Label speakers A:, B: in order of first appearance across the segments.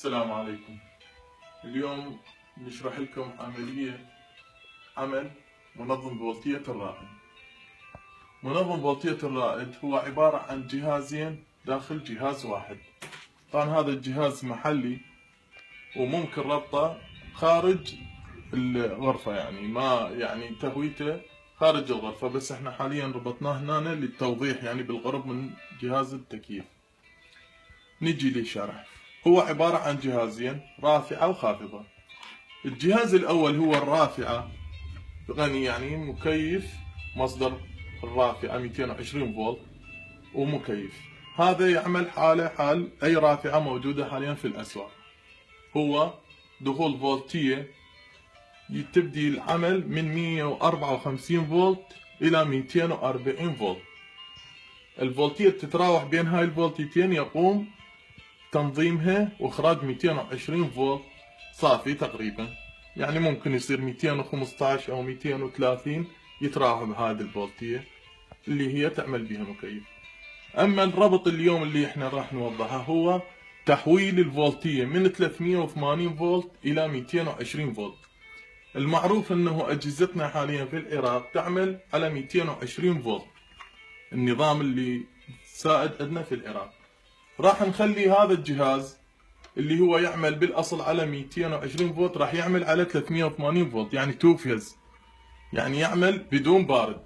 A: السلام عليكم. اليوم نشرح لكم عمل منظم فولتية الرائد. منظم فولتية الرائد هو عبارة عن جهازين داخل جهاز واحد. طبعا هذا الجهاز محلي وممكن ربطه خارج الغرفة، ما تهويته خارج الغرفة، بس احنا حاليا ربطناه هنا للتوضيح بالقرب من جهاز التكييف. نجي للشرح. هو عبارة عن جهازين، رافعة وخافضة. الجهاز الأول هو الرافعة، غني مكيف، مصدر الرافعة 220 فولت ومكيف. هذا يعمل حال أي رافعة موجودة حاليا في الأسواق. هو دخول فولتية تبدي العمل من 154 فولت إلى 240 فولت. الفولتية تتراوح بين هاي الفولتيتين، يقوم تنظيمها واخراج 220 فولت صافي تقريبا، ممكن يصير 215 او 230، يتراوح بهذه الفولتية اللي هي تعمل بها مكيف. اما الربط اليوم اللي احنا راح نوضحه هو تحويل الفولتية من 380 فولت الى 220 فولت. المعروف انه اجهزتنا حاليا في العراق تعمل على 220 فولت، النظام اللي سائد عندنا في العراق. راح نخلي هذا الجهاز اللي هو يعمل بالاصل على 220 فولت راح يعمل على 380 فولت، تو فيز، يعمل بدون بارد،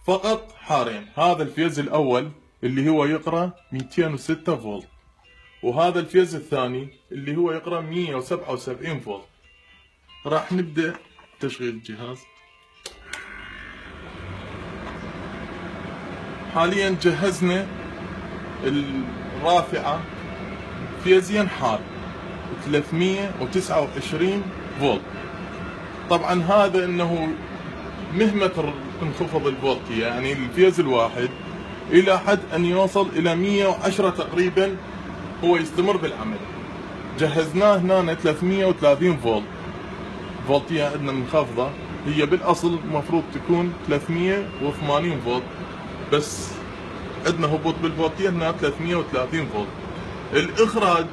A: فقط حارين. هذا الفيز الاول اللي هو يقرا 206 فولت، وهذا الفيز الثاني اللي هو يقرا 177 فولت. راح نبدا تشغيل الجهاز. حاليا جهزنا الرافعة فيزين حار 329 فولت. طبعا هذا انه مهما تنخفض الفولتية، الفيز الواحد الى حد ان يوصل الى 110 تقريبا، هو يستمر بالعمل. جهزناه هنا 330 فولت، فولتية عندنا منخفضة، هي بالاصل المفروض تكون 380 فولت، بس عندنا هبوط بالفولتية هنا 330 فولت. الاخراج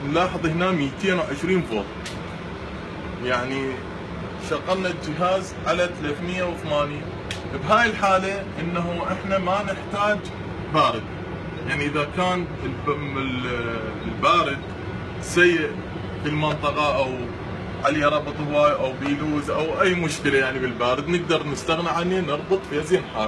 A: نلاحظ هنا 220 فولت، شغلنا الجهاز على 380. بهاي الحالة انه احنا ما نحتاج بارد، اذا كان البارد سيء في المنطقة او عليه ربط هواي او بيلوز او اي مشكلة بالبارد، نقدر نستغنى عنه، نربط فيزين حار.